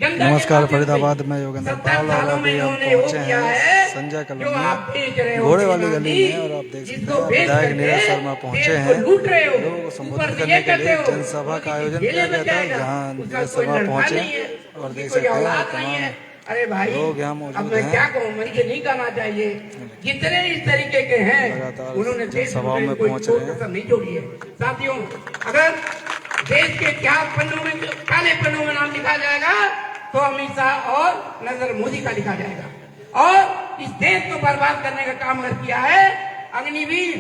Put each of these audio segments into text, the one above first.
नमस्कार, फरीदाबाद में योगेंद्र पाल और अभी हम पहुंचे हैं संजय कॉलोनी घोड़े वाली गली में और आप देख सकते हैं विधायक नीरज शर्मा पहुंचे हैं लोगों को संबोधित करने के लिए। जनसभा का आयोजन किया गया था जहां नीरज शर्मा पहुंचे और देख सकते हैं तमाम लोग यहाँ मौजूद हैं। क्या कहूँ, मुझे नहीं करना चाहिए। जितने इस तरीके के हैं उन्होंने जनसभा में पहुंच रहे हैं। नहीं जोड़ी है साथियों। अगर देश के क्या पन्नों में, काले पन्नों में नाम लिखा जाएगा तो अमित शाह और नरेंद्र मोदी का लिखा जाएगा। और इस देश को बर्बाद करने का काम अगर किया है अग्निवीर।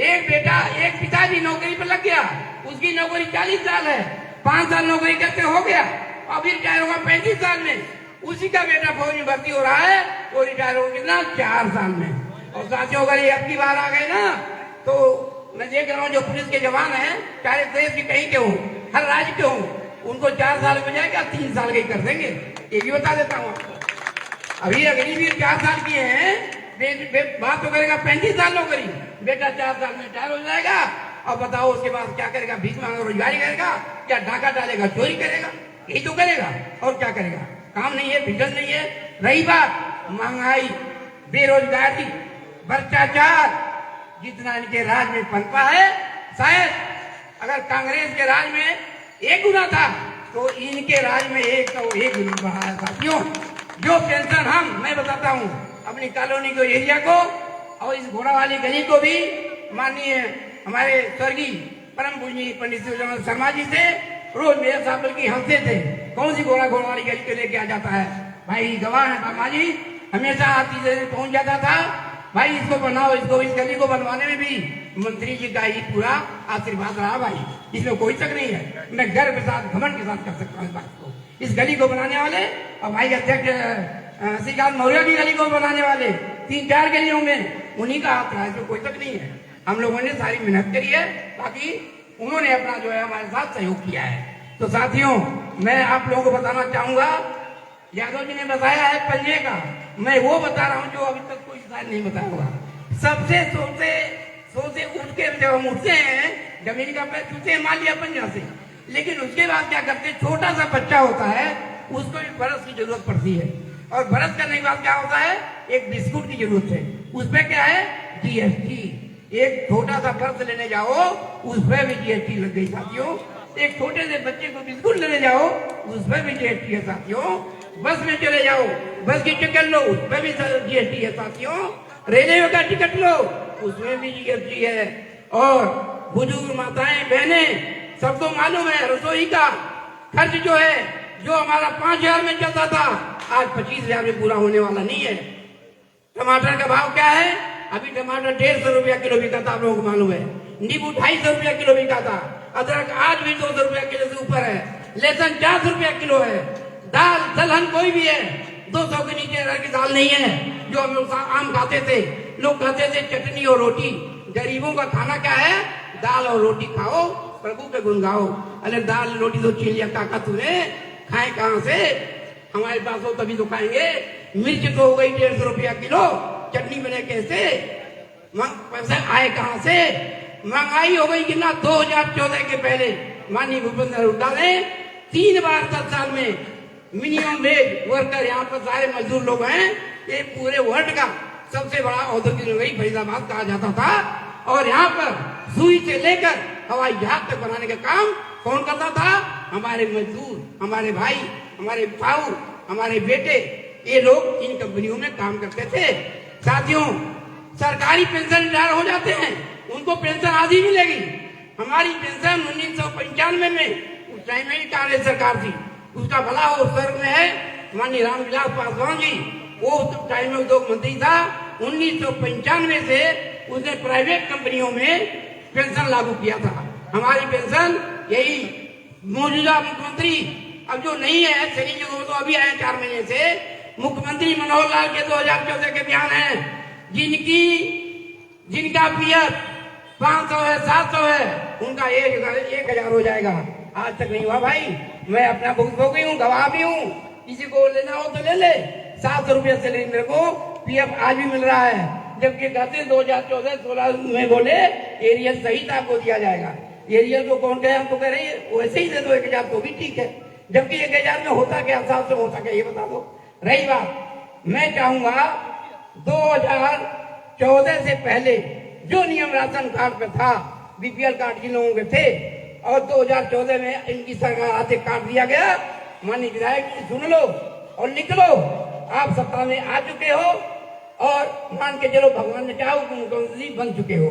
एक बेटा, एक पिताजी नौकरी पर लग गया, उसकी नौकरी 40 साल है, 5 साल नौकरी करते हो गया, अभी रिटायर होगा 35 साल में। उसी का बेटा फौज में भर्ती हो रहा है, वो रिटायर होगा कितना 4 साल में। और साथियों अगर ये अब की बार आ गए ना तो मैं देख रहा हूँ जो पुलिस के जवान हैं, चाहे देश के कहीं के हों, हर राज्य के हों, उनको 4 साल में जाएगा 3 साल के कर देंगे। ये भी बता देता हूँ आपको। अभी अग्निवीर 4 साल किए हैं, बात तो करेगा 35 साल नौकरी, बेटा 4 साल में रिटायर हो जाएगा। और बताओ उसके बाद क्या करेगा? भीख मांगा रोजगारी करेगा या डाका डालेगा, चोरी करेगा? यही तो करेगा और क्या करेगा? काम नहीं है, विजन नहीं है। रही बात महंगाई, बेरोजगारी, भ्रष्टाचार, जितना इनके राज में पनपा है, शायद अगर कांग्रेस के राज में 1 गुना था तो इनके राज में 1 गुना बढ़ा है साथियों। जो पेंशन मैं बताता हूँ अपनी कॉलोनी को, एरिया को और इस घोड़ा वाली गली को भी माननीय हमारे स्वर्गीय परम पूजनीय पंडित शिवचंद्र शर्मा जी से रोज मेरे साथ बल्कि हंसते थे, कौन सी घोड़ा वाली गली को लेके आ जाता है भाई। गवाह है बाबा जी, हमेशा आती पहुंच जाता था भाई, इसको बनाओ, इसको, इस गली को बनवाने में भी मंत्री जी का ही पूरा आशीर्वाद रहा भाई, इसमें कोई शक नहीं है। मैं गर्व के साथ, घमंड के साथ कर सकता हूँ इस बात को। इस गली को बनाने वाले और भाई अध्यक्ष श्रीकांत मौर्य की गली को बनाने वाले 3-4 गलियों में उन्हीं का हाथ रहा, इसमें कोई शक नहीं है। हम लोगों ने सारी मेहनत करी है, बाकी उन्होंने अपना जो है हमारे साथ सहयोग किया है। तो साथियों मैं आप लोगों को बताना चाहूंगा, यादव जी ने बताया है पंजे का, मैं वो बता रहा हूँ जो अभी तक कोई शायद नहीं बताया होगा। सबसे सोते उठ के जब हम उठते हैं, जमीन का पैर छूते हैं, मान लिया पंजा से, लेकिन उसके बाद क्या करते हैं, छोटा सा बच्चा होता है उसको भी ब्रश की जरूरत पड़ती है। और ब्रश करने के बाद क्या होता है, एक बिस्कुट की जरूरत है, उसपे क्या है, GST। एक छोटा सा ब्रश लेने जाओ उसपे भी GST लग गई साथियों। एक छोटे से बच्चे को बिस्कुट लेने जाओ उसपे भी GST है साथियों। बस में चले जाओ, बस की टिकट लो उसपे भी GST है साथियों। रेलवे का टिकट लो उसमें भी GST है। और बुजुर्ग माताएं बहनें सबको मालूम है, रसोई का खर्च जो है, जो हमारा 5,000 में चलता था, आज 25,000 में पूरा होने वाला नहीं है। टमाटर का भाव क्या है? अभी टमाटर 150 रुपया किलो बिका था, आप लोगों को मालूम है। नींबू 250 रुपया किलो बिका था। अदरक आज भी 200 रुपया किलो से ऊपर है। लहसुन 400 रुपया किलो है। दाल दलहन कोई भी है 200 के नीचे अरहर की दाल नहीं है। जो हम लोग आम खाते थे, लोग खाते थे चटनी और रोटी। गरीबों का खाना क्या है? दाल और रोटी खाओ, प्रभु के गुण गाओ। अरे दाल रोटी तो छीन लिया काका तूने, खाए कहाँ से? हमारे पास हो तभी तो खाएंगे। मिर्च तो हो गई 150 रुपया किलो, चटनी बने कैसे? पैसा आए कहाँ से? महंगाई हो गई कितना? 2014 के पहले माननीय भूपेंद्र हुड्डा ने 3 बार 10 साल में मिनिमम वेज वर्कर, यहाँ पर सारे मजदूर लोग हैं, ये पूरे वर्ल्ड का सबसे बड़ा औद्योगिक नगरी फरीदाबाद कहा जाता था। और यहाँ पर सुई से लेकर हवाई जहाज तक बनाने का काम कौन करता था? हमारे मजदूर, हमारे भाई, हमारे भाऊ, हमारे बेटे, ये लोग इन कंपनियों में काम करते थे। साथियों सरकारी पेंशन रिटायर हो जाते हैं, उनको पेंशन आधी मिलेगी। हमारी पेंशन 1995 में, उस टाइम में कांग्रेस सरकार थी, उसका भला हो स्वर्ग में है माननीय रामविलास पासवान जी, वो उस टाइम में उद्योग मंत्री था। 1995 से उसने प्राइवेट कंपनियों में पेंशन लागू किया था। हमारी पेंशन यही मौजूदा मुख्यमंत्री, अब जो नहीं है शनि जो तो अभी आए 4 महीने से, मुख्यमंत्री मनोहर लाल के 2014 के बयान है, जिनका पीएफ 500 है, 700 है, उनका 1,000 हो जाएगा। आज तक नहीं हुआ भाई। मैं अपना भुगतभोगी हूँ, गवाह भी हूँ। किसी को लेना हो तो ले ले। 700 रुपया सैलरी मेरे को पीएफ आज भी मिल रहा है, जबकि कहते 2014-16 में बोले एरियल सहित आपको दिया जाएगा। एरियल को कौन कहे? हम तो कह रहे हैं वैसे ही दे दो 1,000 तो भी ठीक है। जबकि 1000 में होता क्या, 7 से होता क्या, ये बता दो। रही बात, मैं चाहूंगा 2014 से पहले जो नियम राशन कार्ड पे था, बीपीएल कार्ड जिन लोगों के थे, और 2014 में इनकी सरकार आते काट दिया गया। माननीय विधायक जी सुन लो और लिख लो, आप सत्ता में आ चुके हो और मान के चलो भगवान ने चाहो मुख्यमंत्री बन चुके हो।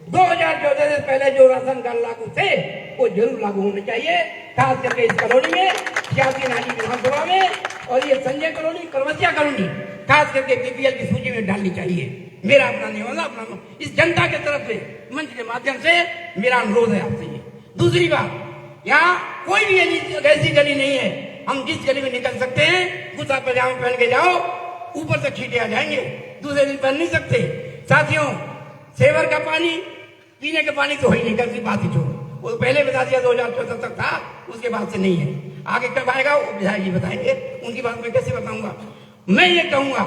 2014 से पहले जो राशन कार्ड लागू थे वो जरूर लागू होने चाहिए, खास करके इस कॉलोनी में, सियासी नाली विधानसभा में, और ये संजय कॉलोनी, करवसिया कॉलोनी खास करके बीपीएल की सूची में डालनी चाहिए। मेरा अपना निवेदन, अपना इस जनता के तरफ से मंच के माध्यम से मेरा अनुरोध है आपसे। ये दूसरी बात, यहाँ कोई भी ऐसी गली नहीं है, हम जिस गली में निकल सकते हैं कुर्ता पजामा पहन के जाओ, ऊपर से छींटे आ जाएंगे, दूसरे दिन पहन नहीं सकते। साथियों, सेवर का पानी, पीने का पानी तो हो ही नहीं, कल की बात ही छोड़ो, वो पहले बता दिया 2014 तक था, उसके बाद से नहीं है। आगे कब आएगा वो विधायक जी बताएंगे, उनकी बात मैं कैसे बताऊंगा। मैं ये कहूंगा,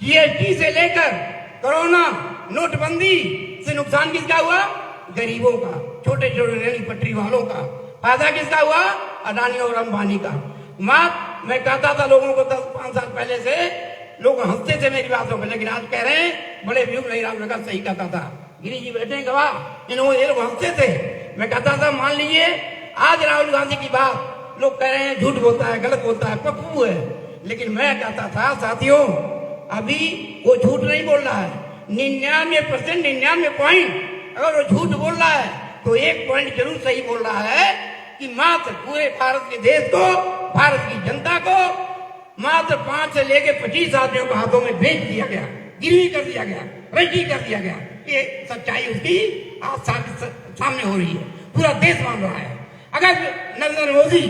जीएसटी से लेकर कोरोना, नोटबंदी से नुकसान किसका हुआ? गरीबों का, छोटे छोटे रेल पटरी वालों का। फायदा किसका हुआ? अडानी और अंबानी का। मैं कहता था लोगों को 10-5 साल पहले से, लोग हंसते थे मेरी बातों पर, लेकिन आज कह रहे हैं बड़े व्यूह नहीं, राम लगा सही कहता था, गिरी जी बैठे गवाह, ये लोग हंसते थे। मैं कहता था मान लीजिए आज राहुल गांधी की बात लोग कह रहे हैं झूठ बोलता है, गलत बोलता है, पप्पू है, लेकिन मैं कहता था साथियों अभी वो झूठ नहीं बोल रहा है। 99% 99 पॉइंट अगर वो झूठ बोल रहा है तो 1 पॉइंट जरूर सही बोल रहा है कि मात्र पूरे भारत के देश को, भारत की जनता को मात्र 5 से लेकर 25 आदमियों के हाथों में बेच दिया गया, गिरवी कर दिया गया, रद्दी कर दिया गया। ये सच्चाई उसकी आज सामने हो रही है, पूरा देश मान रहा है। अगर नरेंद्र मोदी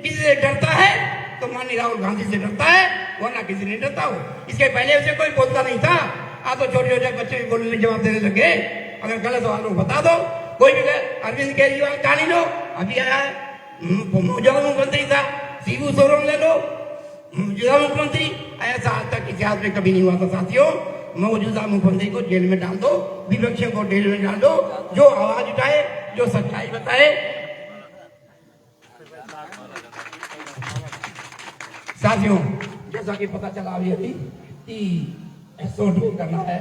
किसी से डरता है तो माननीय राहुल गांधी से डरता है, वरना किसी नहीं डरता हो। इसके पहले उसे कोई बोलता नहीं था, आज तो छोटे छोटे बच्चे भी बोलने जवाब देने लगे। अगर गलत हो लोग बता दो, कोई भी अरविंद केजरीवाल कहानी लो, अभी आया है, मौजूदा मुख्यमंत्री था, शिबू सोरेन ले लो, मौजूदा मुख्यमंत्री, ऐसा आज तक इतिहास में कभी नहीं हुआ था साथियों। मौजूदा मुख्यमंत्री को जेल में डाल दो, विपक्षियों को जेल में डाल दो, जो आवाज उठाए, जो सच्चाई बताए। साथियों, जैसा कि पता चला अभी कि शॉर्ट करना है,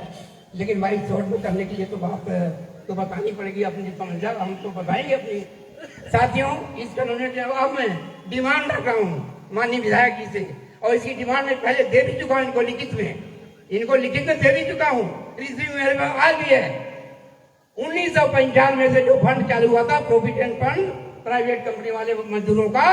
लेकिन भाई शॉर्ट करने के लिए तो बात तो बतानी पड़ेगी अपनी समझा, हम तो बताएंगे अपनी। साथियों, इस कानूनी जवाब में डिमांड रख रहा हूँ माननीय विधायक जी से, और इसकी डिमांड में पहले दे भी चुका हूँ इनको लिखित में दे भी चुका हूँ, रिसीव मेरे पास भी है। 1995 से जो फंड चालू हुआ था, प्रोविडेंट फंड, प्राइवेट कंपनी वाले मजदूरों का,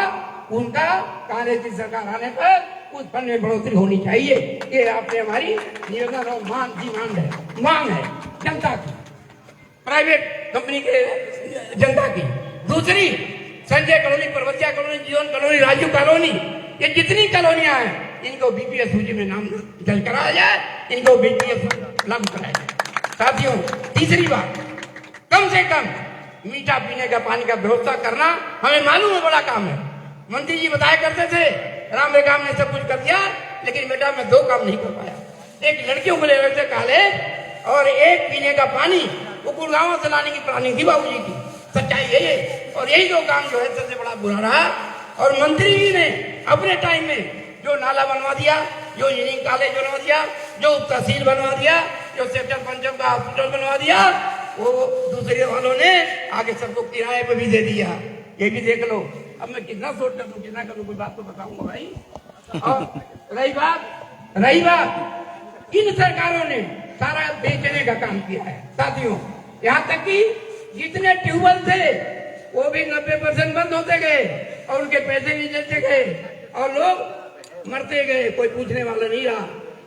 उनका कांग्रेस की सरकार आने पर उस फंड में बढ़ोतरी होनी चाहिए। ये आपने हमारी निवेदन और मांग है जनता की, प्राइवेट कंपनी के जनता की। दूसरी, संजय कॉलोनी, पर्वतिया कॉलोनी, जीवन कॉलोनी, राजू कॉलोनी, ये जितनी कॉलोनियां हैं इनको बीपीएल सूची में नाम दर्ज कराया जाए, इनको बीपीएल लागू कराया जाए। साथियों, तीसरी बात, कम से कम मीठा पीने का पानी का व्यवस्था करना हमें मालूम है बड़ा काम है। मंत्री जी बताया करते थे राम बेगाम ने सब कुछ कर दिया, लेकिन बेटा मैं 2 काम नहीं कर पाया। एक लड़कियों को ले गए थे कॉलेज, और एक पीने का पानी वो गुड़गांव से लाने की प्लानिंग थी बाबूजी की। सच्चाई यही है, और यही 2 काम जो है सबसे बड़ा बुरा रहा। और मंत्री जी ने अपने टाइम में जो नाला बनवा दिया, जो इंजीनियरिंग कॉलेज बनवा दिया, जो तहसील बनवा दिया, जो सेक्टर पंचम का हॉस्पिटल बनवा दिया, वो दूसरे वालों ने आगे सबको किराए पर भी दे दिया। ये भी देख लो। अब मैं कितना सोच कर दूं, कितना करूं, कोई बात तो बताऊंगा भाई। और रही बात इन सरकारों ने सारा बेचने का काम किया है साथियों। यहाँ तक कि जितने ट्यूबवेल थे वो भी 90% बंद होते गए, और उनके पैसे भी देते गए, और लोग मरते गए, कोई पूछने वाला नहीं रहा।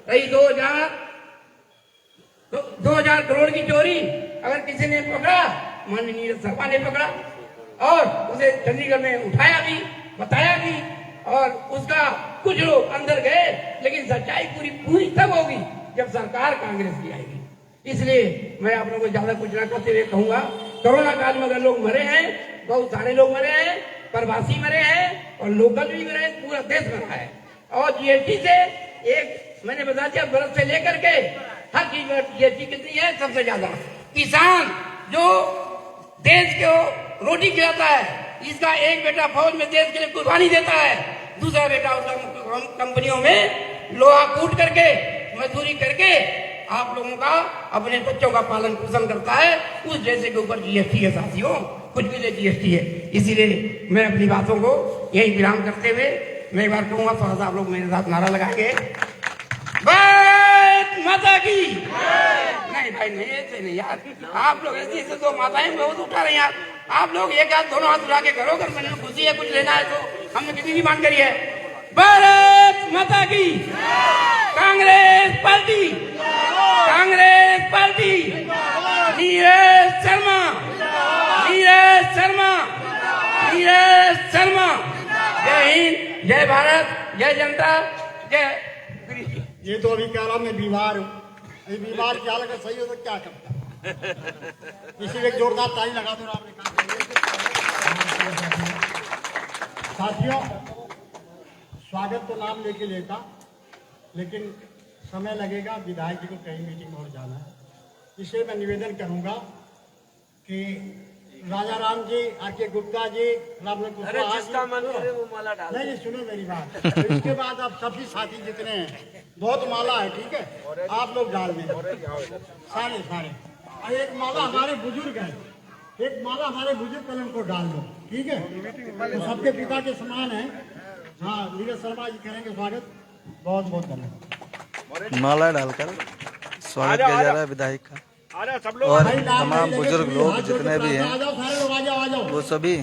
रही 2000 करोड़ की चोरी, अगर किसी ने पकड़ा, माननीय नीरज शर्मा ने पकड़ा, और उसे चंडीगढ़ में उठाया भी, बताया भी, और उसका कुछ लोग अंदर गए, लेकिन सच्चाई पूरी तब होगी जब सरकार कांग्रेस की आएगी। इसलिए मैं आप लोगों को ज्यादा कुछ ना करते हुए कहूंगा, कोरोना काल में अगर लोग मरे हैं, बहुत सारे लोग मरे हैं, प्रवासी मरे हैं और लोकल भी मरे हैं, पूरा देश मरा है। और जीएसटी से एक मैंने बता दिया, बरस से लेकर के हर चीज में जीएसटी कितनी है, सबसे ज्यादा। किसान जो देश को रोटी खिलाता है, इसका एक बेटा फौज में देश के लिए कुर्बानी देता है, दूसरा बेटा उसका कंपनियों में लोहा कूट करके मजदूरी करके आप लोगों का अपने बच्चों का पालन पोषण करता है। उस जैसे के ऊपर जीएसटी है साथियों, कुछ भी जीएसटी है। इसीलिए मैं अपनी बातों को यही विराम करते हुए मैं एक बार कहूंगा, थोड़ा सा आप लोग मेरे साथ नारा लगाएंगे, भारत माता की। नहीं भाई नहीं, ऐसे नहीं यार, आप लोग ऐसे तो माताएं बहुत उठा रहे हैं यार। आप लोग एक हाथ दोनों हाथ उठा के करो, अगर मैंने खुशी है कुछ लेना है तो हमने किसी की मांग करी है। भारत माता की, कांग्रेस पार्टी, कांग्रेस पार्टी, नीरज शर्मा, नीरज शर्मा, नीरज शर्मा। जय हिंद, जय भारत, जय जनता, जय। ये तो अभी कह रहा मैं बीमार हूँ, ये बीमार क्या लगा सही हो तो क्या करता, इसीलिए जोरदार ताली लगा दो आपने कहा। साथियों, स्वागत तो नाम लेके लेता, लेकिन समय लगेगा, विधायक जी को कहीं मीटिंग और जाना है। इसलिए मैं निवेदन करूंगा कि राजा राम जी, आके गुप्ता जी, जिसका मन करे वो माला डाल। नहीं, सुनो मेरी बात। तो इसके बाद आप सभी साथी जितने हैं, बहुत माला है, ठीक है, आप लोग डाल दें सारे सारे। और एक माला हमारे बुजुर्ग है, एक माला हमारे बुजुर्ग कलम को डाल दो, ठीक है, तो सबके पिता के समान है। हाँ, नीरज शर्मा जी करेंगे स्वागत। बहुत बहुत धन्यवाद। माला डालकर स्वागत किया जा रहा है विधायक का, और तमाम बुजुर्ग लोग जितने भी हैं वो सभी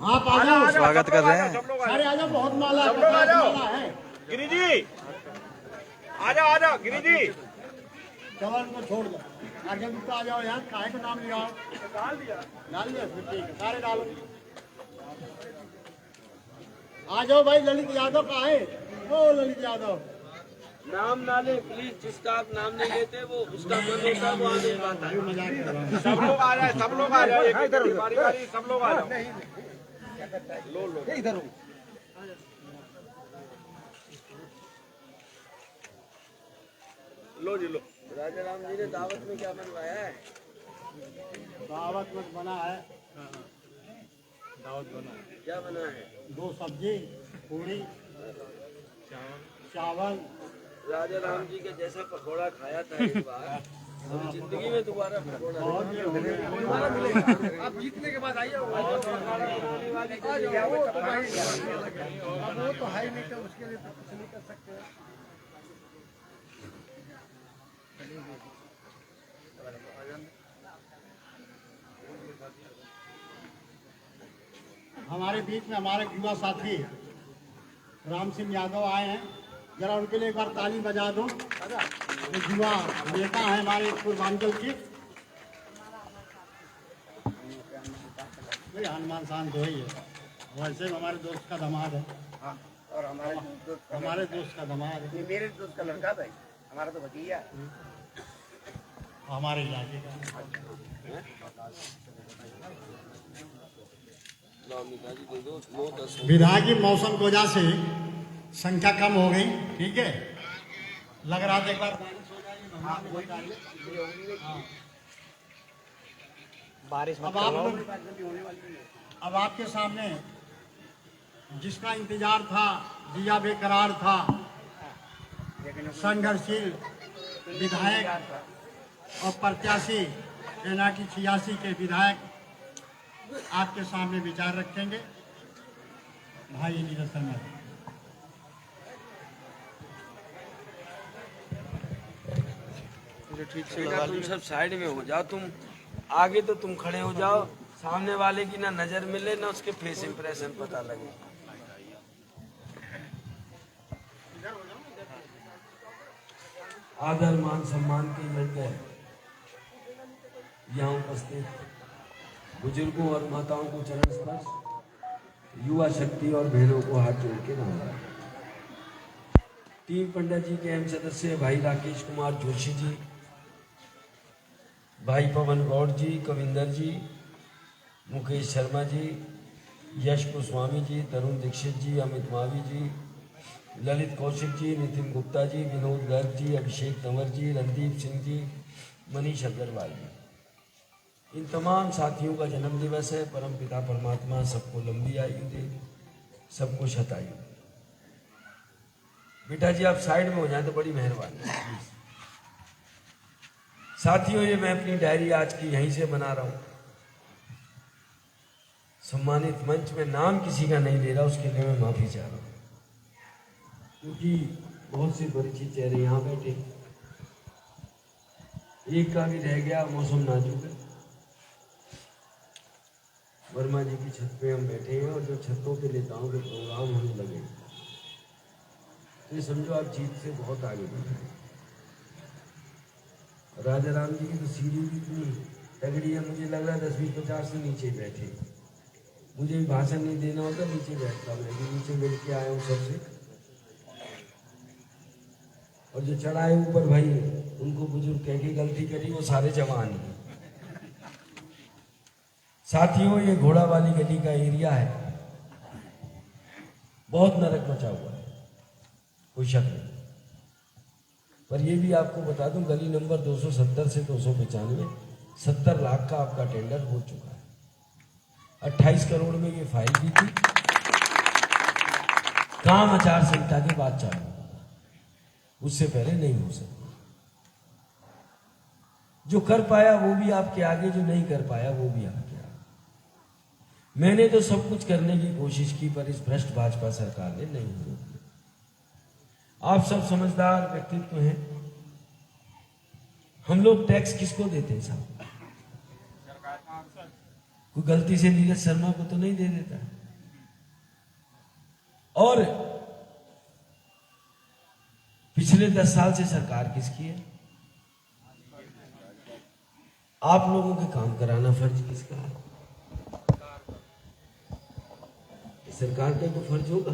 आप आ जाओ, स्वागत कर रहे हैं। सारे आ जाओ, बहुत माला है। गिरी जी आ जाओ गिरी जी, जवान को छोड़ दो, आगे भी तो आ जाओ यार, काहे का नाम लिया, डाल दिया फिर ठीक है, सारे डालो। आ जाओ भाई, ललित यादव का है, ओ ललित यादव नाम ना ले प्लीज, जिसका आप नाम नहीं लेते वो उसका मन होता है वो आ नहीं पाता है। मजाक कर रहा हूँ। सब लोग आ जाए, सब लोग आ जाए, बारी बारी सब लोग आ जाओ। लो इधर लो जी लो। राजा राम जी ने दावत में क्या बनवाया है? दावत में बना है, दावत बना है, क्या बना है? 2 सब्जी, पूरी, चावल। राजा राम जी के जैसा पकौड़ा खाया था एक बार, अभी जिंदगी में दोबारा पकौड़ा बहुत देर हो गया। आप जीतने के बाद आइए। वो तो है नहीं, तो उसके लिए तो कुछ नहीं कर सकते। हमारे बीच में हमारे युवा साथी राम सिंह यादव आए हैं, जरा उनके लिए एक बार ताली बजा दो। ये युवा नेता है हमारे पूर्वांचल के, हनुमान शांत तो ही है, वैसे हमारे दोस्त का दामाद है। और हमारे दोस्त का दामाद है, मेरे दोस्त का लड़का भाई, हमारा तो भतीजा हमारे इलाके का। विधायक मौसम की वजह से संख्या कम हो गई, ठीक है, लग रहा था एक बार बारिश। अब आपके सामने जिसका इंतजार था, जिया बेकरार था, संघर्षशील विधायक और प्रत्याशी एनआरटी 86 के विधायक आपके सामने विचार रखेंगे। भाई नीरज शर्मा, ठीक से बेटा तुम सब साइड में हो जाओ, तुम आगे तो तुम खड़े हो जाओ, सामने वाले की ना नजर मिले ना उसके फेस इंप्रेशन पता लगे। आदर मान सम्मान के योग्य यहाँ उपस्थित बुजुर्गों और माताओं को चरण स्पर्श, युवा शक्ति और बहनों को हाथ जोड़ के नमस्कार। टीम पंडित जी के अहम सदस्य भाई राकेश कुमार जोशी जी, भाई पवन गौड़ जी, कविंदर जी, मुकेश शर्मा जी, यश गोस्वामी जी, तरुण दीक्षित जी, अमित मावी जी, ललित कौशिक जी, नितिन गुप्ता जी, विनोद गर्ग जी, अभिषेक तंवर जी, रणदीप सिंह जी, मनीष अग्रवाल जी। इन तमाम साथियों का जन्म दिवस है। परम पिता परमात्मा सबको लंबी आयु दे, सबको शतायु दे। बेटा जी आप साइड में हो जाए तो बड़ी मेहरबानी है। साथियों ये मैं अपनी डायरी आज की यहीं से बना रहा हूं। सम्मानित मंच में नाम किसी का नहीं ले रहा, उसके लिए मैं माफी चाह रहा हूं, क्योंकि बहुत से परिचित चेहरे यहाँ बैठे, एक का भी रह गया, मौसम नाजुक है। वर्मा जी की छत पे हम बैठे हैं और जो छतों के नेताओं के प्रोग्राम होने लगे तो ये समझो आप जीत से बहुत आगे बढ़े। राजा राम जी की तो सीढ़ी भी इतनी तगड़ी है, मुझे लग रहा है 10-20-50 से नीचे बैठे। मुझे भी भाषण नहीं देना होता, नीचे बैठता, मैं भी नीचे मिल के आया हूँ सबसे। और जो चढ़ाए ऊपर भाई उनको बुजुर्ग कह के गलती करी, वो सारे जवान हैं। साथियों ये घोड़ा वाली गली का एरिया है, बहुत नरक मचा हुआ है, कोई शक नहीं। पर ये भी आपको बता दूं, गली नंबर 270 से 295 70 लाख का आपका टेंडर हो चुका है। 28 करोड़ में ये फाइल दी थी, काम आचार संहिता के बाद चालू हुआ, उससे पहले नहीं हो सकता। जो कर पाया वो भी आपके आगे, जो नहीं कर पाया वो भी आपके आगे। मैंने तो सब कुछ करने की कोशिश की, पर इस भ्रष्ट भाजपा सरकार ने नहीं होने दिया। आप सब समझदार व्यक्तित्व हैं। हम लोग टैक्स किसको देते हैं साहब? कोई गलती से नीरज शर्मा को तो नहीं दे देता। और पिछले 10 साल से सरकार किसकी है? आप लोगों के काम कराना फर्ज किसका है? सरकार का तो फर्ज होगा।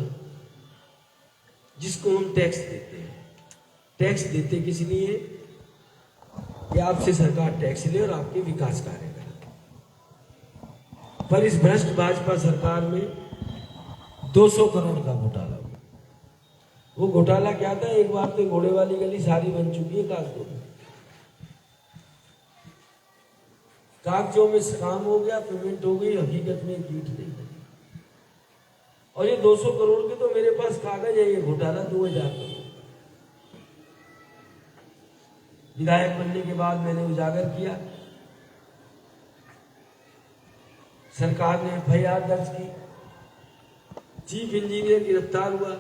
जिसको हम टैक्स देते हैं, टैक्स देते किस लिए? कि आपसे सरकार टैक्स ले और आपके विकास कार्य करे। पर इस भ्रष्ट भाजपा सरकार में 200 करोड़ का घोटाला हुआ। वो घोटाला क्या था? एक बार तो घोड़े वाली गली सारी बन चुकी है कागजों में। कागजों में काम हो गया, पेमेंट हो गई, हकीकत में ईंट नहीं बनी। और ये 200 करोड़ के तो मेरे पास कागज है, ये घोटाला 2000 करोड़। विधायक बनने के बाद मैंने उजागर किया, सरकार ने FIR दर्ज की, चीफ इंजीनियर गिरफ्तार हुआ,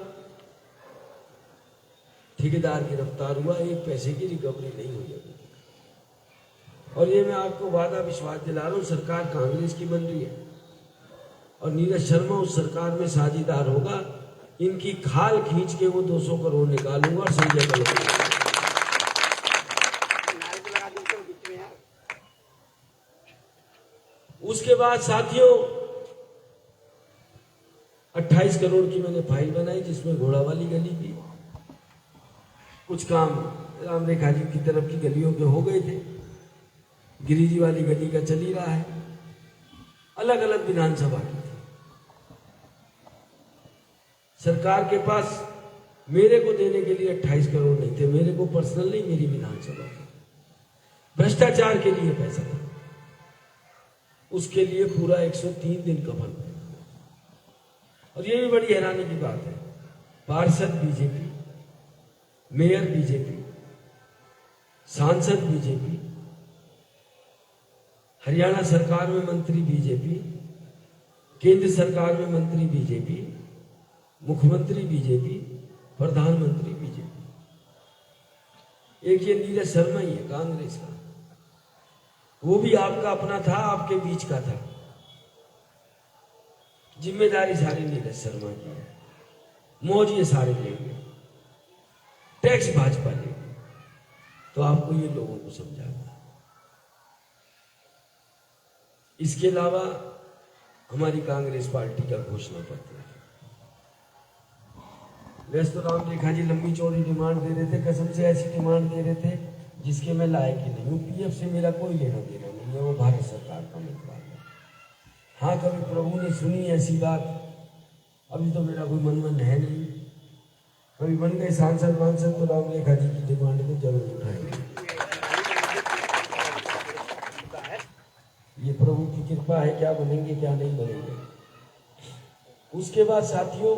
ठेकेदार गिरफ्तार हुआ, 1 पैसे की रिकवरी नहीं हुई अभी। और ये मैं आपको वादा विश्वास दिला रहा हूं, सरकार कांग्रेस की बन रही है और नीरज शर्मा उस सरकार में साझेदार होगा। इनकी खाल खींच के वो 200 करोड़ निकालूंगा और संजय करोड़। उसके बाद साथियों 28 करोड़ की मैंने फाइल बनाई, जिसमें घोड़ा वाली गली की कुछ काम राम रेखा जी की तरफ की गलियों के हो गए थे, गिरिजी वाली गली का चल ही रहा है, अलग अलग विधानसभा की थी। सरकार के पास मेरे को देने के लिए 28 करोड़ नहीं थे, मेरे को पर्सनल नहीं, मेरी विधानसभा भ्रष्टाचार के लिए पैसा था। उसके लिए पूरा 103 दिन कफन। और ये भी बड़ी हैरानी की बात है, पार्षद बीजेपी, मेयर बीजेपी, सांसद बीजेपी, हरियाणा सरकार में मंत्री बीजेपी, केंद्र सरकार में मंत्री बीजेपी, मुख्यमंत्री बीजेपी, प्रधानमंत्री बीजेपी। एक ये नीरज शर्मा ही है कांग्रेस का, वो भी आपका अपना था, आपके बीच का था। जिम्मेदारी सारी नीरज शर्मा की है, मौज ये सारे लेंगे, टैक्स भाजपा लेंगे। तो आपको ये लोगों को समझाना। इसके अलावा हमारी कांग्रेस पार्टी का घोषणा पत्र है। वैसे तो राम रेखा जी लंबी चौड़ी डिमांड दे रहे थे, कसम से ऐसी डिमांड दे रहे थे जिसके मैं लायक ही नहीं हूँ। PF से मेरा कोई लेना देना नहीं है, वो भारत सरकार का मतदान है। हाँ, कभी प्रभु ने सुनी ऐसी बात, अभी तो मेरा कोई मनमन है नहीं। कभी बन गए सांसद वांसद तो राम रेखा जी की डिमांड को जरूर उठाएंगे। ये प्रभु की कृपा है, क्या बनेंगे क्या नहीं बनेंगे। उसके बाद साथियों,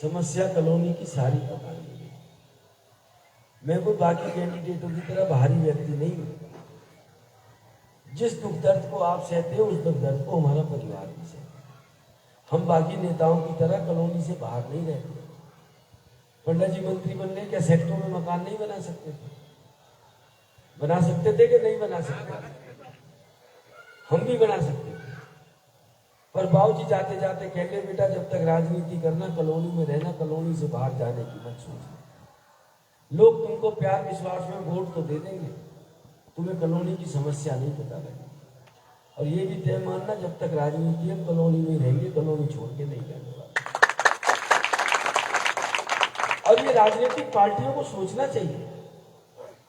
समस्या कॉलोनी की सारी पता नहीं। मैं कोई बाकी कैंडिडेटों की तरह बाहरी व्यक्ति नहीं हूं। जिस दुख दर्द को आप सहते हो, उस दुख दर्द को हमारा परिवार भी सहता है। हम बाकी नेताओं की तरह कॉलोनी से बाहर नहीं रहते। पंडा जी मंत्री बन गए, क्या सेक्टरों में मकान नहीं बना सकते थे? बना सकते थे कि नहीं बना सकते? हम भी बना सकते थे। पर बाबूजी जाते जाते कहते, बेटा जब तक राजनीति करना, कॉलोनी में रहना, कॉलोनी से बाहर जाने की मत सोचना। लोग तुमको प्यार विश्वास में वोट तो दे देंगे, तुम्हें कॉलोनी की समस्या नहीं पता लगेगी। और ये भी तय मानना, जब तक राजनीति है कॉलोनी में रहेंगे, कॉलोनी छोड़ के नहीं जाने वाले। और ये राजनीतिक पार्टियों को सोचना चाहिए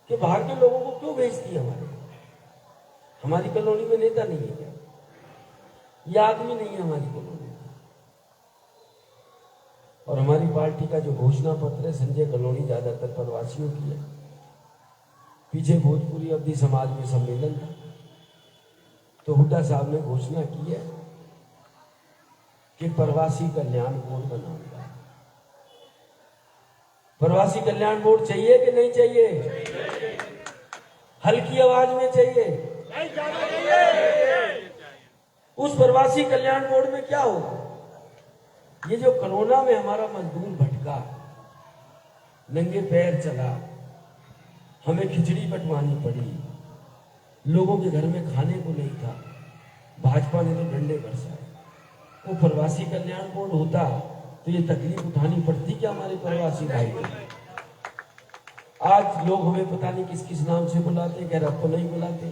कि बाहर के लोगों को क्यों भेजती है हमारी कॉलोनी में नेता नहीं है क्या? ये आदमी नहीं है हमारी कॉलोनी में। और हमारी पार्टी का जो घोषणा पत्र है, संजय कॉलोनी ज्यादातर प्रवासियों की है। पीछे भोजपुरी अवधी समाज में सम्मेलन था, तो हुड्डा साहब ने घोषणा की है कि प्रवासी कल्याण बोर्ड बनाऊंगा। प्रवासी कल्याण बोर्ड चाहिए कि नहीं चाहिए? हल्की आवाज में चाहिए। उस प्रवासी कल्याण बोर्ड में क्या होगा? ये जो कोरोना में हमारा मजदूर भटका, नंगे पैर चला, हमें खिचड़ी बंटवानी पड़ी, लोगों के घर में खाने को नहीं था, भाजपा ने तो डंडे बरसाए। वो प्रवासी कल्याण बोर्ड होता तो ये तकलीफ उठानी पड़ती क्या हमारे प्रवासी भाई को? आज लोग हमें पता नहीं किस किस नाम से बुलाते, खैर अब तो नहीं बुलाते।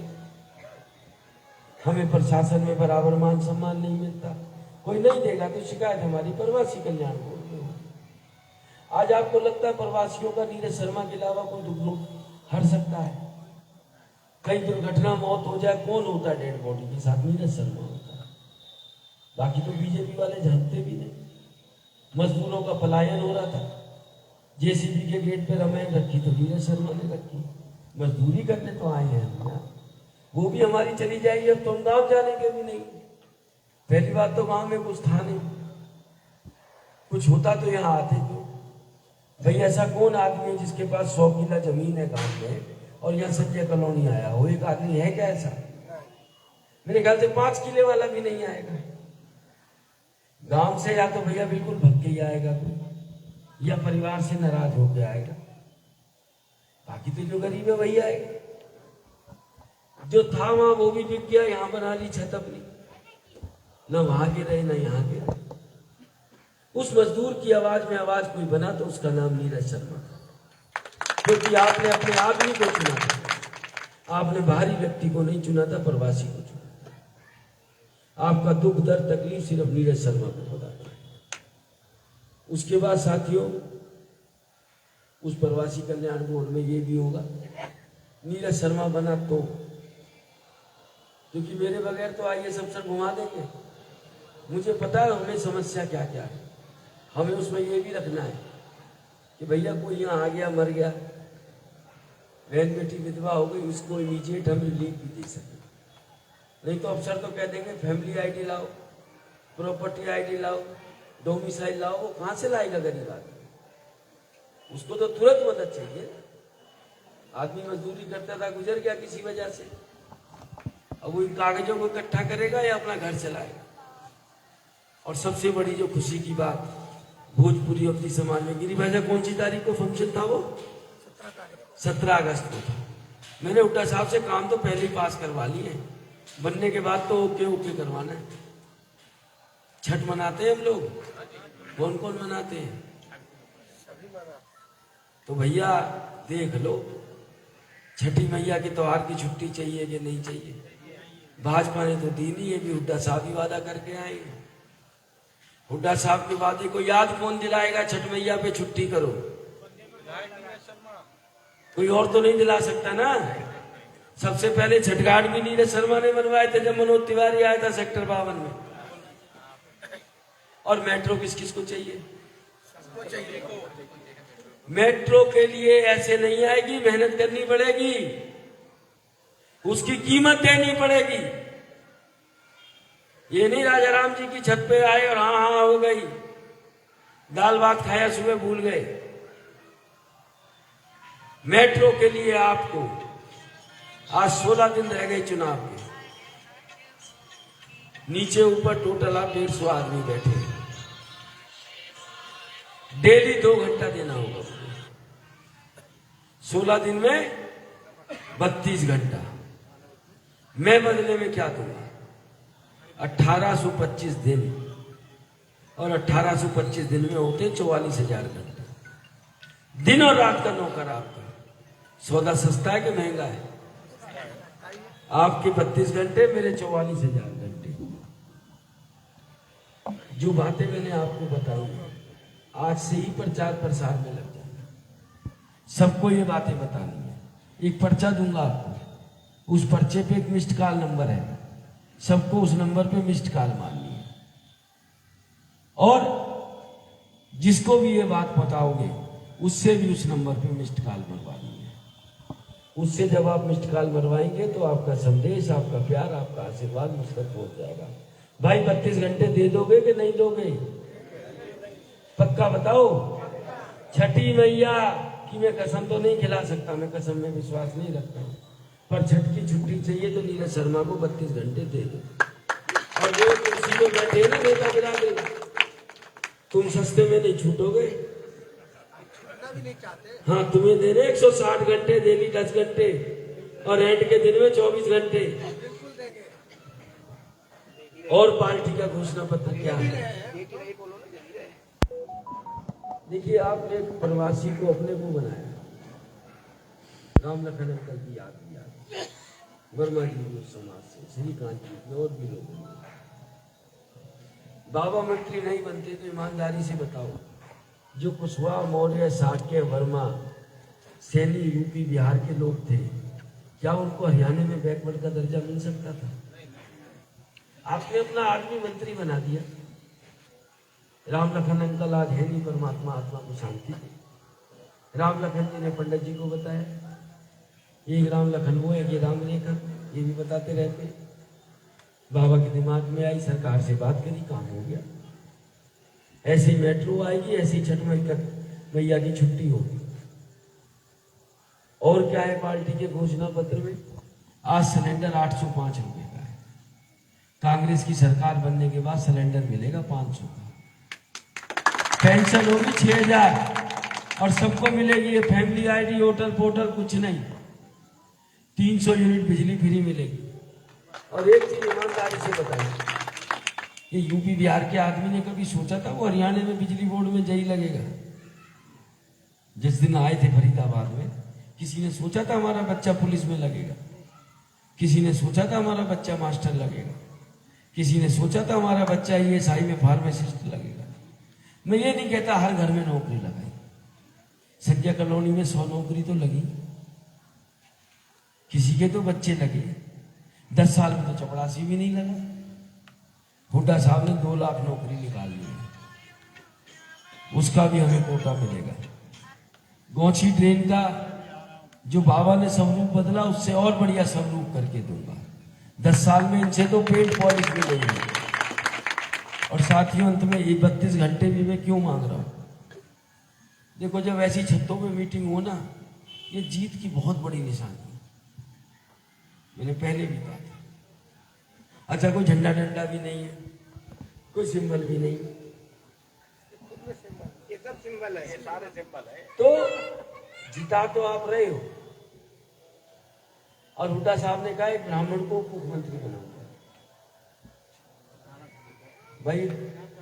हमें प्रशासन में बराबर मान सम्मान नहीं मिलता। कोई नहीं देगा तो शिकायत हमारी प्रवासी कल्याण बोर्ड में। आज आपको लगता है प्रवासियों का नीरज शर्मा के अलावा कोई दुख हर सकता है? कई दुर्घटना मौत हो जाए, कौन होता है डेड बॉडी के साथ? नीरज शर्मा होता है। बाकी तो बीजेपी वाले जानते भी नहीं। मजदूरों का पलायन हो रहा था, जेसीबी के गेट पे रमायण रखी तो नीरज शर्मा ने रखी। मजदूरी करने तो आए हैं हम यहाँ, वो भी हमारी चली जाएगी। अब तो हम गाँव जाने के भी नहीं। पहली बात तो गांव में कुछ था नहीं, कुछ होता तो यहाँ आते क्यों? भाई ऐसा कौन आदमी है जिसके पास 100 किला जमीन है गांव में और यहाँ संजय कॉलोनी आया हो? एक आदमी है क्या ऐसा? मेरे ख्याल से 5 किले वाला भी नहीं आएगा गांव से। या तो भैया बिल्कुल भग के ही आएगा कोई, या परिवार से नाराज होके आएगा। बाकी तो जो गरीब है वही आएगा। जो था वहां वो भी बिक गया, यहाँ बना ली छत अपनी, न वहां के रहे न यहाँ के रहे। उस मजदूर की आवाज में आवाज कोई बना तो उसका नाम नीरज शर्मा था, क्योंकि आपने अपने आदमी को चुना था। आपने बाहरी व्यक्ति को नहीं चुना था, प्रवासी को चुना था। आपका दुख दर्द तकलीफ सिर्फ नीरज शर्मा को पता था। उसके बाद साथियों, उस प्रवासी कल्याण बोर्ड में ये भी होगा, नीरज शर्मा बना तो, क्योंकि मेरे बगैर तो आइए सब सर घुमा देंगे। मुझे पता है हमें समस्या क्या क्या है। हमें उसमें ये भी रखना है कि भैया कोई यहाँ आ गया, मर गया, बहन बेटी विधवा हो गई, उसको इमीडिएट हम रिलीफ भी दे सकें। नहीं तो अफसर तो कह देंगे फैमिली आईडी लाओ, प्रॉपर्टी आईडी लाओ, डोमिसाइल लाओ। वो कहाँ से लाएगा गरीब आदमी? उसको तो तुरंत मदद चाहिए। आदमी मजदूरी करता था, गुजर गया किसी वजह से, अब वो इन कागजों को इकट्ठा करेगा या अपना घर चलाएगा? और सबसे बड़ी जो खुशी की बात, भोजपुरी अवधी समाज में गिरी भाजा कौन सी तारीख को फंक्शन था? वो 17 अगस्त को था। मैंने हुड्डा साहब से काम तो पहले ही पास करवा लिए, बनने के बाद तो ओके करवाना है। छठ मनाते हैं हम लोग, कौन कौन मनाते हैं? तो भैया देख लो, छठी मैया के त्योहार की छुट्टी चाहिए कि नहीं चाहिए? भाजपा ने तो दी नहीं है, भी हुड्डा साहब ही वादा करके आए। हुड्डा साहब के वादे को याद कौन दिलाएगा? छठ मैया पे छुट्टी करो, कोई और तो नहीं दिला सकता ना। सबसे पहले छठ घाट भी नीरज शर्मा ने बनवाए थे जब मनोज तिवारी आया था सेक्टर 52 में। और मेट्रो किस किस को चाहिए? मेट्रो के लिए ऐसे नहीं आएगी, मेहनत करनी पड़ेगी, उसकी कीमत देनी पड़ेगी। ये नहीं राजा राम जी की छत पे आए और हाँ हाँ हो गई, दाल भात खाया सुबह भूल गए। मेट्रो के लिए आपको आज 16 दिन रह गए चुनाव के। नीचे ऊपर टोटल आप 150 आदमी बैठे हैं। डेली 2 घंटा देना होगा। 16 दिन में 32 घंटा। मैं बदले में क्या दूंगा? 1825 दिन, और 1825 दिन में होते 44,000 घंटे। दिन और रात का नौकर आपका। सौदा सस्ता है कि महंगा है? आपके 32 घंटे, मेरे 44,000 घंटे। जो बातें मैंने आपको बताई आज से ही प्रचार प्रसार में लग जाना। सबको ये बातें बतानी है। एक पर्चा दूंगा आपको, उस पर्चे पे एक मिस्ड कॉल नंबर है, सबको उस नंबर पे मिस्ड कॉल मारनी है। और जिसको भी ये बात बताओगे उससे भी उस नंबर पे मिस्ड कॉल मरवानी है। उससे जब आप मिस्ड कॉल मरवाएंगे तो आपका संदेश, आपका प्यार, आपका आशीर्वाद मुझ तक पहुंच जाएगा। भाई 32 घंटे दे दोगे कि नहीं दोगे? पक्का बताओ। छठी मैया की मैं कसम तो नहीं खिला सकता, मैं कसम में विश्वास नहीं रखता हूं, पर छठ की छुट्टी चाहिए तो नीरज शर्मा को 32 घंटे दे दो। और जो कुर्सी में बैठे ना नेता बिरादरी, तुम सस्ते में नहीं छूटोगे। हाँ, तुम्हें दे रहे 160 घंटे, डेली 10 घंटे, और एंड के दिन में 24 घंटे। और पार्टी का घोषणा पत्र क्या है? देखिए, आपने एक प्रवासी को अपने को बनाया। राम लखन अंकल की याद किया, वर्मा जी भी उस समाज से, श्रीकांत जी और भी लोग। बाबा मंत्री नहीं बनते तो ईमानदारी से बताओ, जो कुशवाहा, मौर्य, साक्य, वर्मा, सैनी, यूपी बिहार के लोग थे, क्या उनको हरियाणा में बैकवर्ड का दर्जा मिल सकता था? आपने अपना आदमी मंत्री बना दिया। राम लखन अंकल आज है नहीं, परमात्मा आत्मा को शांति दे। राम लखन जी ने पंडित जी को बताया, एक राम लखन वो है, ये राम रेखा, ये भी बताते रहते। बाबा के दिमाग में आई, सरकार से बात करी, काम हो गया। ऐसी मेट्रो आएगी, ऐसी छठ मैया की छुट्टी होगी। और क्या है पार्टी के घोषणा पत्र में? आज सिलेंडर 805 रुपए का है। कांग्रेस की सरकार बनने के बाद सिलेंडर मिलेगा 500 का। पेंशन होगी 6,000 और सबको मिलेगी ये फैमिली आईडी, होटल पोर्टल कुछ नहीं। 300 यूनिट बिजली फ्री मिलेगी। और एक चीज ईमानदारी से बताइए, ये यूपी बिहार के आदमी ने कभी सोचा था वो हरियाणा में बिजली बोर्ड में जई लगेगा? जिस दिन आए थे फरीदाबाद में, किसी ने सोचा था हमारा बच्चा पुलिस में लगेगा? किसी ने सोचा था हमारा बच्चा मास्टर लगेगा? किसी ने सोचा था हमारा बच्चा ESI में फार्मासिस्ट लगेगा? मैं ये नहीं कहता हर घर में नौकरी लगाई, संजय कॉलोनी में 100 नौकरी तो लगी, किसी के तो बच्चे लगे। 10 साल में तो चपरासी भी नहीं लगा। हुड्डा साहब ने 2 लाख नौकरी निकाल ली, उसका भी हमें कोटा मिलेगा। गौची ट्रेन का जो बाबा ने स्वरूप बदला, उससे और बढ़िया स्वरूप करके दूंगा। 10 साल में इनसे तो पेंट पॉलिश भी नहीं है। और साथियों, अंत में ये 32 घंटे भी मैं क्यों मांग रहा हूं? देखो, जब ऐसी छतों पे मीटिंग हो ना, ये जीत की बहुत बड़ी निशानी है। मैंने पहले भी कहा था। अच्छा, कोई झंडा डंडा भी नहीं है, कोई सिंबल भी नहीं, ये सब सिंबल है, ये सारे सिंबल है। तो जिता तो आप रहे हो। और हुड्डा साहब ने कहा एक ब्राह्मण को मुख्यमंत्री बनाऊंगा। भाई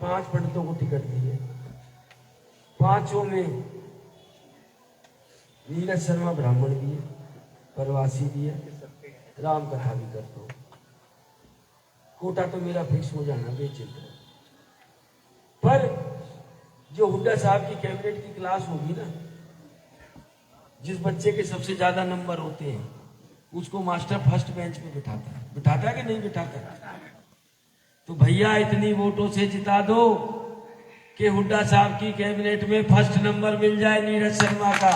5 पंडितों को टिकट दी है, 5 में नीरज शर्मा ब्राह्मण भी है, प्रवासी भी है, राम कथा भी करता हूं। कोटा तो मेरा फिक्स हो जाना बेचिंता। पर जो हुड्डा साहब की कैबिनेट की क्लास होगी ना, जिस बच्चे के सबसे ज्यादा नंबर होते हैं उसको मास्टर फर्स्ट बेंच पे बिठाता है कि नहीं बिठाता? तो भैया इतनी वोटों से जिता दो कि हुड्डा साहब की कैबिनेट में फर्स्ट नंबर मिल जाए नीरज शर्मा का।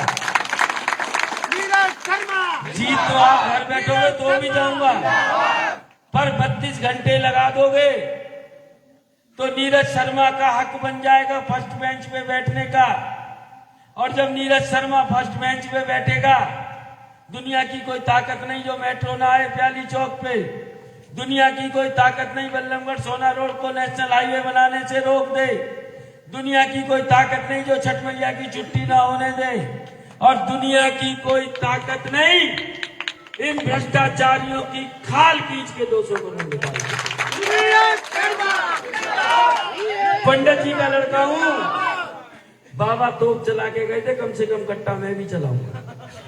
जीत तो आप घर बैठोगे तो भी जाऊंगा, पर 32 घंटे लगा दोगे तो नीरज शर्मा का हक बन जाएगा फर्स्ट बेंच पे बैठने का। और जब नीरज शर्मा फर्स्ट बेंच पे बैठेगा, दुनिया की कोई ताकत नहीं जो मेट्रो ना आए प्याली चौक पे, दुनिया की कोई ताकत नहीं बल्लभगढ़ सोना रोड को नेशनल हाईवे बनाने से रोक दे, दुनिया की कोई ताकत नहीं जो छठ मैया की छुट्टी ना होने दे, और दुनिया की कोई ताकत नहीं इन भ्रष्टाचारियों की खाल खींच के 200 करोड़ निकाल दे। पंडित जी का लड़का हूं, बाबा तोप चला के गए थे, कम से कम कट्टा मैं भी चलाऊंगा।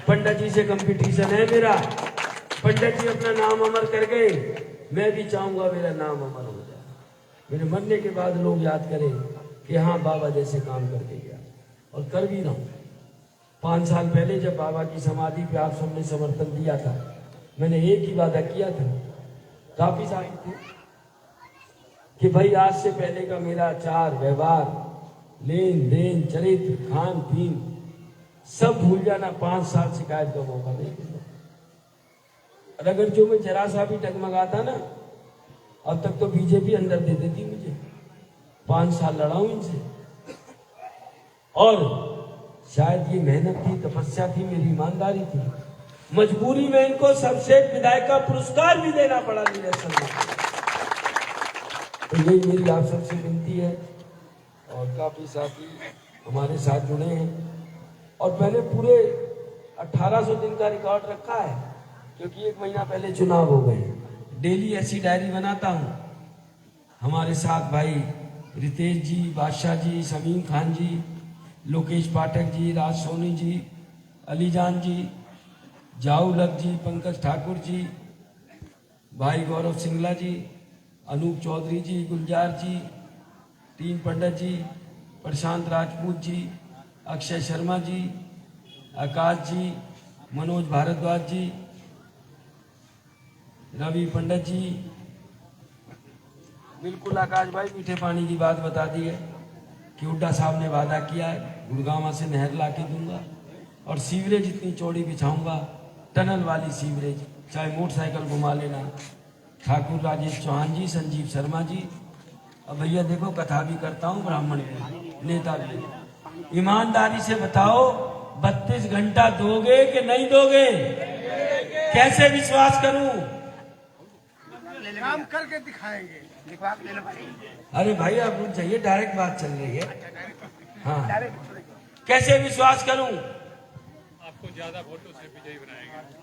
पंडित जी से कंपटीशन है मेरा, पंडित जी अपना नाम अमर कर गए, मैं भी चाहूंगा मेरा नाम अमर हो जाए, मेरे मरने के बाद लोग याद करें कि हाँ बाबा जैसे काम करके गया, और कर भी रहा हूं। 5 साल पहले जब बाबा की समाधि पे आप सबने समर्थन दिया था, मैंने एक ही वादा किया था, काफी सारी थी, कि भाई आज से पहले का मेरा आचार व्यवहार, लेन देन, चरित्र, खान पीन सब भूल जाना, 5 साल शिकायत का मौका नहीं दूंगा। और अगर जो मैं जरा सा भी डगमगाता ना, अब तक तो बीजेपी अंदर दे देती मुझे। 5 साल लड़ा हूं इनसे, और शायद ये मेहनत थी, तपस्या थी, मेरी ईमानदारी थी, मजबूरी में इनको सर्वश्रेष्ठ विधायक का पुरस्कार भी देना पड़ा नीरज शर्मा। तो यही मेरी आप सबसे विनती है, और काफी साथी हमारे साथ जुड़े हैं, और मैंने पूरे 1800 दिन का रिकॉर्ड रखा है, क्योंकि 1 महीना पहले चुनाव हो गए। डेली ऐसी डायरी बनाता हूं। हमारे साथ भाई रितेश जी, बादशाह जी, समीम खान जी, लोकेश पाठक जी, राज सोनी जी, अलीजान जी, जाऊलक जी, पंकज ठाकुर जी, भाई गौरव सिंगला जी, अनूप चौधरी जी, गुलजार जी, टीम पंडित जी, प्रशांत राजपूत जी, अक्षय शर्मा जी, आकाश जी, मनोज भारद्वाज जी, रवि पंडित जी। बिल्कुल आकाश भाई मीठे पानी की बात बता दी है कि हुड्डा साहब ने वादा किया है, गुड़गांव से नहर ला के दूंगा, और सीवरेज इतनी चौड़ी बिछाऊंगा, टनल वाली सीवरेज, चाहे मोटरसाइकिल घुमा लेना। ठाकुर राजेश चौहान जी, संजीव शर्मा जी, अब भैया देखो कथा भी करता हूँ, ब्राह्मण भी, नेता भी। ईमानदारी से बताओ 32 घंटा दोगे कि नहीं दोगे? कैसे विश्वास करूं? काम करके दिखाएंगे। अरे भाई आप रुक जाइए, डायरेक्ट बात चल रही है। हाँ, कैसे विश्वास करूं? आपको ज्यादा वोटों से विजयी बनाएंगे।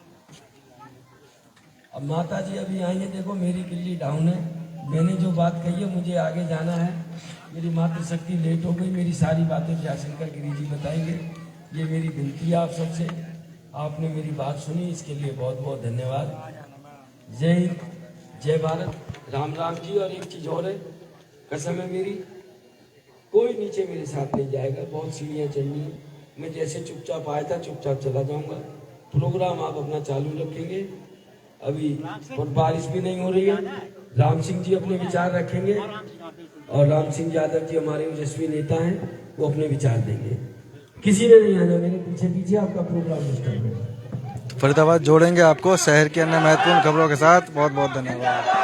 अब माता जी अभी आई है, देखो मेरी किल्ली डाउन है, मैंने जो बात कही है मुझे आगे जाना है, मेरी मातृशक्ति लेट हो गई, मेरी सारी बातें जयशंकर गिरी जी बताएंगे। ये मेरी विनती है आप सबसे, आपने मेरी बात सुनी, इसके लिए बहुत बहुत धन्यवाद। जय हिंद, जय भारत, राम राम जी। और एक चीज और है, कसम है मेरी, कोई नीचे मेरे साथ नहीं जाएगा, बहुत सीढ़ियाँ चढ़नी है, मैं जैसे चुपचाप आया था चुपचाप चला जाऊंगा। प्रोग्राम आप अपना चालू रखेंगे, अभी और बारिश भी नहीं हो रही है, राम सिंह जी अपने विचार रखेंगे, और राम सिंह यादव जी हमारे ओजस्वी नेता हैं, वो अपने विचार देंगे। किसी ने नहीं आना, मेरे पीछे पीछे आपका प्रोग्राम स्टार्ट होगा। फरीदाबाद जोड़ेंगे आपको शहर की अन्य महत्वपूर्ण खबरों के साथ। बहुत बहुत धन्यवाद।